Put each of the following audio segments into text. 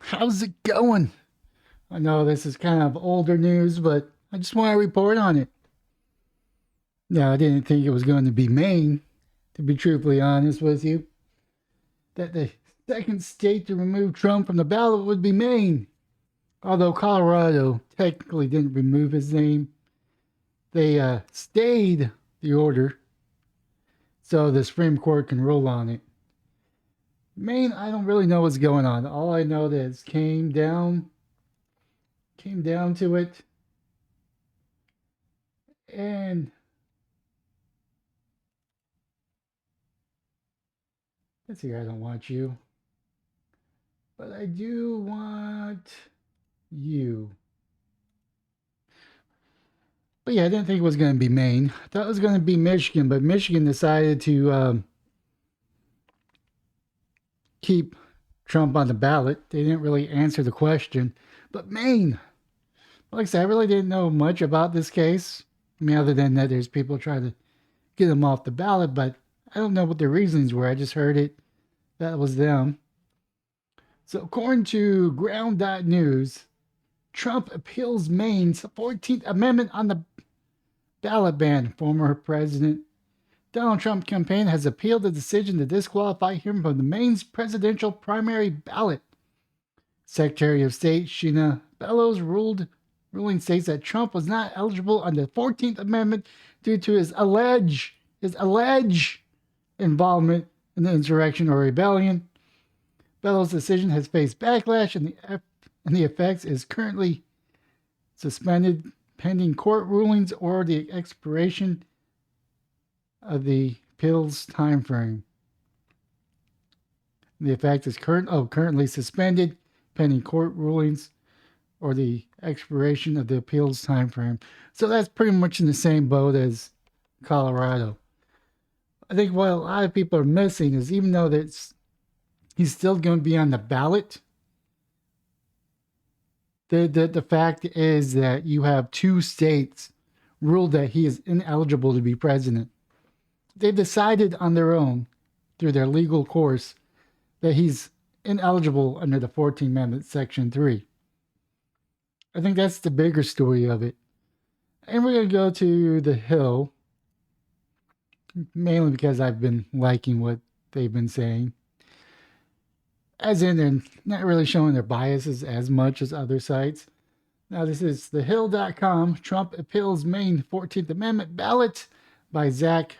How's it going? I know this is kind of older news, but I just want to report on it. No, I didn't think it was going to be Maine, to be truthfully honest with you. That the second state to remove Trump from the ballot would be Maine. Although Colorado technically didn't remove his name, they stayed the order so the Supreme Court can rule on it. Maine, I don't really know what's going on. All I know is came down to it, and let's see. I don't want you, but I do want you. But yeah, I didn't think it was going to be Maine. I thought it was going to be Michigan, but Michigan decided to keep Trump on the ballot. They didn't really answer the question. But Maine, like I said, I really didn't know much about this case. I mean, other than that, there's people trying to get him off the ballot, but I don't know what their reasons were. I just heard it. That was them. So, according to Ground.News, Trump appeals Maine's 14th Amendment on the ballot ban. Former President Donald Trump campaign has appealed the decision to disqualify him from the Maine's presidential primary ballot. Secretary of State Sheena Bellows ruling states that Trump was not eligible under the 14th Amendment due to his alleged involvement in the insurrection or rebellion. Bellows' decision has faced backlash, and the effects is currently suspended pending court rulings or the expiration of the appeals time frame. The effect is currently suspended pending court rulings or the expiration of the appeals time frame. So that's pretty much in the same boat as Colorado. I think what a lot of people are missing is even though he's still going to be on the ballot, the fact is that you have two states ruled that he is ineligible to be president. They decided on their own through their legal course that he's ineligible under the 14th Amendment, Section 3. I think that's the bigger story of it. And we're going to go to the Hill, mainly because I've been liking what they've been saying. As in, they're not really showing their biases as much as other sites. Now, this is thehill.com. Trump appeals Maine 14th Amendment ballot by Zach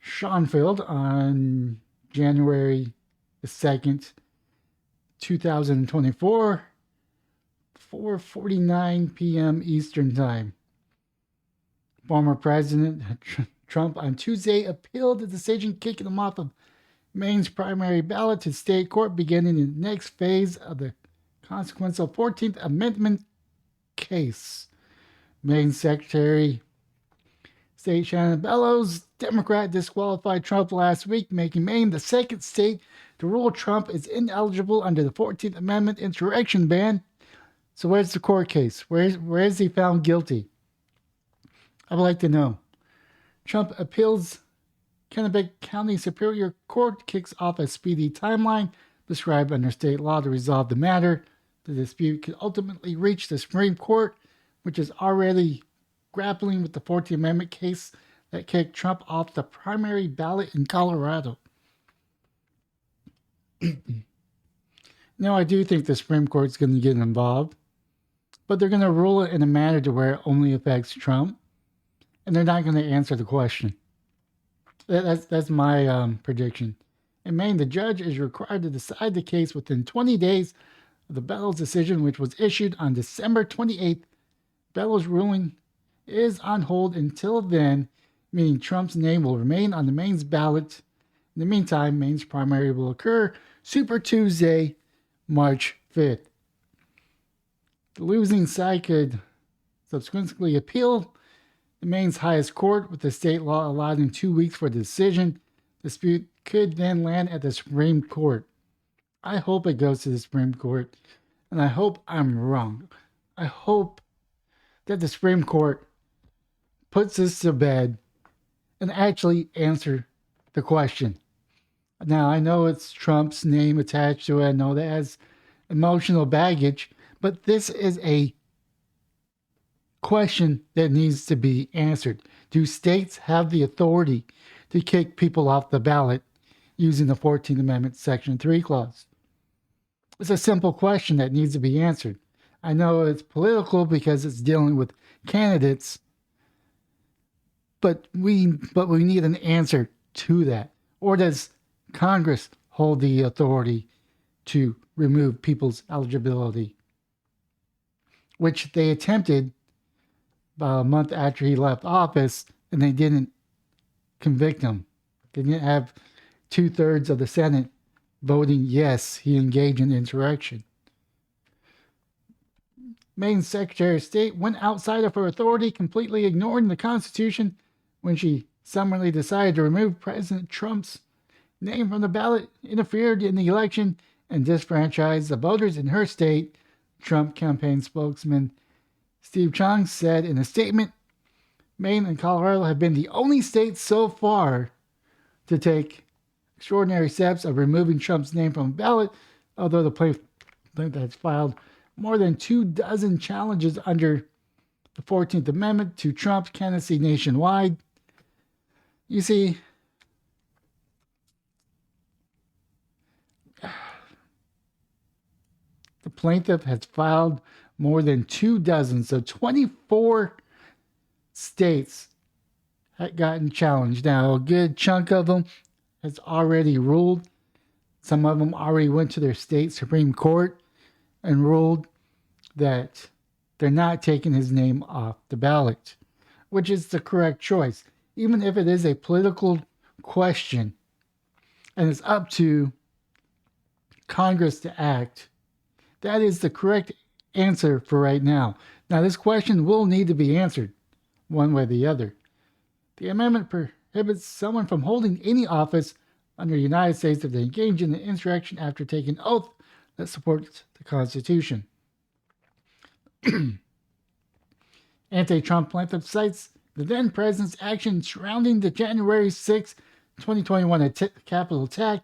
Schoenfeld on January the 2nd, 2024, 4:49 p.m. Eastern Time. Former President Trump on Tuesday appealed the decision kicking him off of Maine's primary ballot to state court beginning in the next phase of the consequential 14th Amendment case. Maine Secretary State Shannon Bellows, Democrat, disqualified Trump last week, making Maine the second state to rule Trump is ineligible under the 14th Amendment insurrection ban. So where's the court case? Where is he found guilty? I would like to know. Trump appeals Kennebec County Superior Court kicks off a speedy timeline prescribed under state law to resolve the matter. The dispute could ultimately reach the Supreme Court, which is already grappling with the 14th Amendment case that kicked Trump off the primary ballot in Colorado. Now, I do think the Supreme Court is going to get involved, but they're going to rule it in a manner to where it only affects Trump, and they're not going to answer the question. That's my prediction. In Maine, the judge is required to decide the case within 20 days of the Bellows decision, which was issued on December 28th. Bellows' ruling is on hold until then, meaning Trump's name will remain on the Maine's ballot. In the meantime, Maine's primary will occur Super Tuesday, March 5th. The losing side could subsequently appeal the Maine's highest court, with the state law allowing 2 weeks for the decision. The dispute could then land at the Supreme Court. I hope it goes to the Supreme Court, and I hope I'm wrong. I hope that the Supreme Court puts this to bed and actually answer the question. Now, I know it's Trump's name attached to it. I know that has emotional baggage, but this is a question that needs to be answered. Do states have the authority to kick people off the ballot using the 14th Amendment Section 3 clause? It's a simple question that needs to be answered. I know it's political because it's dealing with candidates, but we need an answer to that. Or does Congress hold the authority to remove people's eligibility, which they attempted about a month after he left office, and they didn't convict him. They didn't have 2/3 of the Senate voting yes, he engaged in insurrection. Maine's Secretary of State went outside of her authority, completely ignoring the Constitution when she summarily decided to remove President Trump's name from the ballot, interfered in the election, and disfranchised the voters in her state. Trump campaign spokesman Steve Chung said in a statement, Maine and Colorado have been the only states so far to take extraordinary steps of removing Trump's name from the ballot, although the plaintiff has filed more than 24 challenges under the 14th Amendment to Trump's candidacy nationwide. You see, the plaintiff has filed more than 24, so 24 states had gotten challenged. Now, a good chunk of them has already ruled. Some of them already went to their state Supreme Court and ruled that they're not taking his name off the ballot, which is the correct choice. Even if it is a political question and it's up to Congress to act, that is the correct answer for right now. Now, this question will need to be answered one way or the other. The amendment prohibits someone from holding any office under the United States if they engage in an insurrection after taking an oath that supports the Constitution. Anti-Trump plaintiff cites the then president's action surrounding the January 6, 2021 Capitol attack,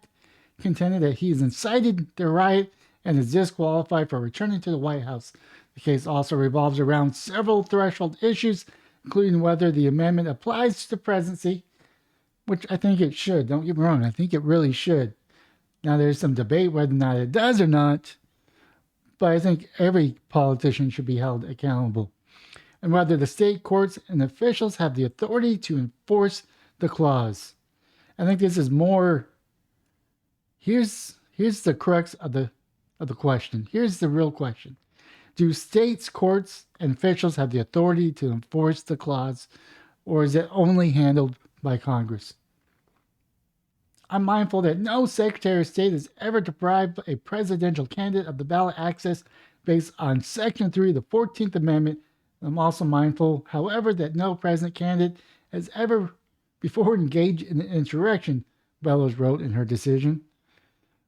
contended that he has incited the riot and is disqualified for returning to the White House. The case also revolves around several threshold issues, including whether the amendment applies to the presidency, which I think it should. Don't get me wrong, I think it really should. Now, there's some debate whether or not it does or not, but I think every politician should be held accountable. And whether the state courts and officials have the authority to enforce the clause. I think this is more. Here's the crux of the question. Here's the real question. Do states, courts, and officials have the authority to enforce the clause, or is it only handled by Congress? I'm mindful that no Secretary of State has ever deprived a presidential candidate of the ballot access based on Section 3 of the 14th Amendment. I'm also mindful, however, that no president candidate has ever before engaged in an insurrection, Bellows wrote in her decision.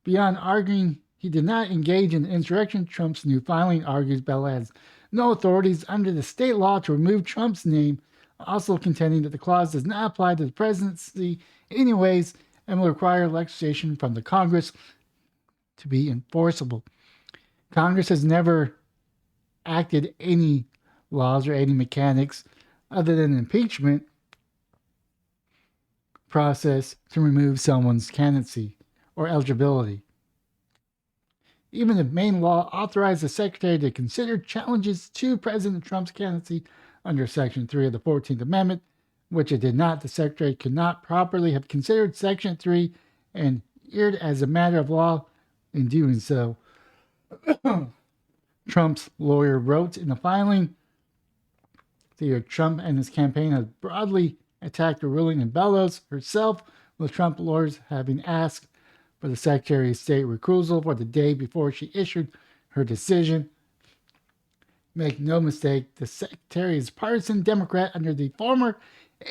Beyond arguing he did not engage in insurrection, Trump's new filing argues Ballot has no authorities under the state law to remove Trump's name, also contending that the clause does not apply to the presidency anyways and will require legislation from the Congress to be enforceable. Congress has never acted any laws or any mechanics other than impeachment process to remove someone's candidacy or eligibility. Even if Maine law authorized the Secretary to consider challenges to President Trump's candidacy under Section 3 of the 14th Amendment, which it did not, the Secretary could not properly have considered Section 3 and erred as a matter of law in doing so. Trump's lawyer wrote in the filing, Trump and his campaign have broadly attacked the ruling in Bellows herself, with Trump lawyers having asked for the Secretary of State recusal for the day before she issued her decision. Make no mistake, the Secretary is partisan Democrat under the former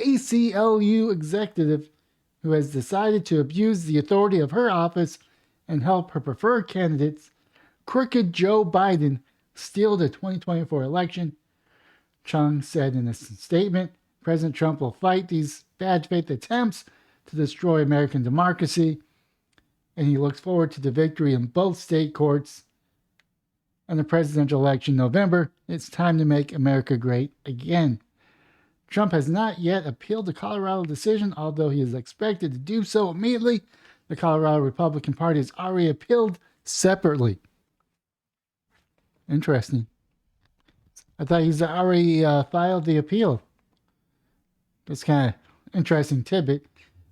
ACLU executive who has decided to abuse the authority of her office and help her preferred candidates, crooked Joe Biden, steal the 2024 election. Chung said in a statement, President Trump will fight these bad faith attempts to destroy American democracy, and he looks forward to the victory in both state courts and the presidential election in November, it's time to make America great again. Trump has not yet appealed the Colorado decision, although he is expected to do so immediately. The Colorado Republican Party has already appealed separately. Interesting. I thought he's already filed the appeal. That's kind of interesting tidbit.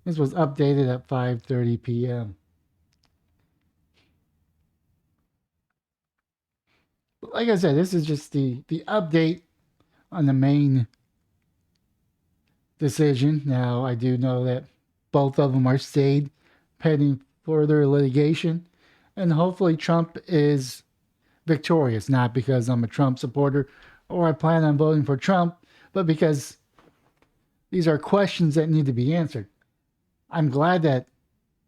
This was updated at 5:30 p.m. But like I said, this is just the update on the main decision. Now, I do know that both of them are stayed pending further litigation, and hopefully Trump is victorious, not because I'm a Trump supporter or I plan on voting for Trump, but because these are questions that need to be answered. I'm glad that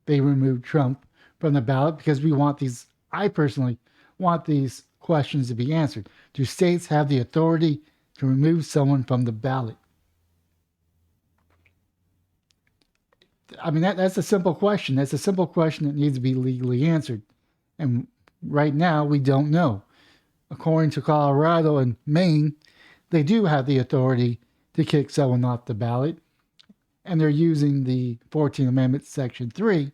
they removed Trump from the ballot because we want these, I personally want these questions to be answered. Do states have the authority to remove someone from the ballot? I mean, that's a simple question. That's a simple question that needs to be legally answered. And right now, we don't know. According to Colorado and Maine, they do have the authority to kick someone off the ballot. And they're using the 14th Amendment, Section 3.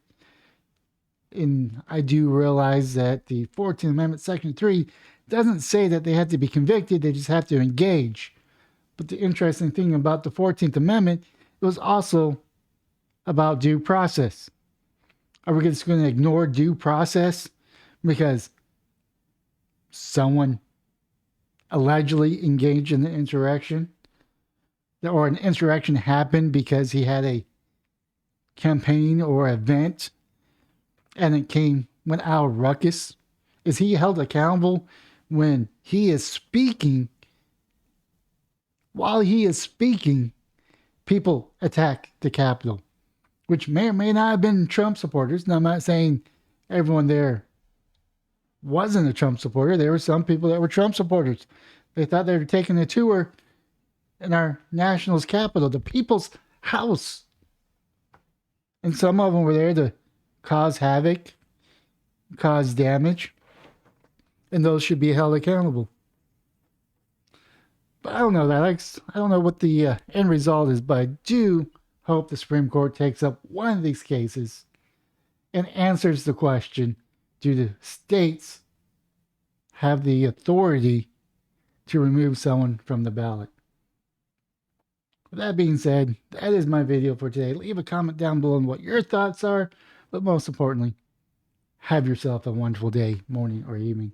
And I do realize that the 14th Amendment, Section 3 doesn't say that they have to be convicted, they just have to engage. But the interesting thing about the 14th Amendment, it was also about due process. Are we just going to ignore due process because someone allegedly engaged in an insurrection? Or an insurrection happened because he had a campaign or event and it went out of ruckus? Is he held accountable when he is speaking? While he is speaking, people attack the Capitol, which may or may not have been Trump supporters. Now, I'm not saying everyone there wasn't a Trump supporter. There were some people that were Trump supporters. They thought they were taking a tour in our national's capital, the people's house. And some of them were there to cause havoc, cause damage, and those should be held accountable. But I don't know that. I don't know what the end result is, but I do hope the Supreme Court takes up one of these cases and answers the question, do the states have the authority to remove someone from the ballot? With that being said, that is my video for today. Leave a comment down below on what your thoughts are, but most importantly, have yourself a wonderful day, morning, or evening.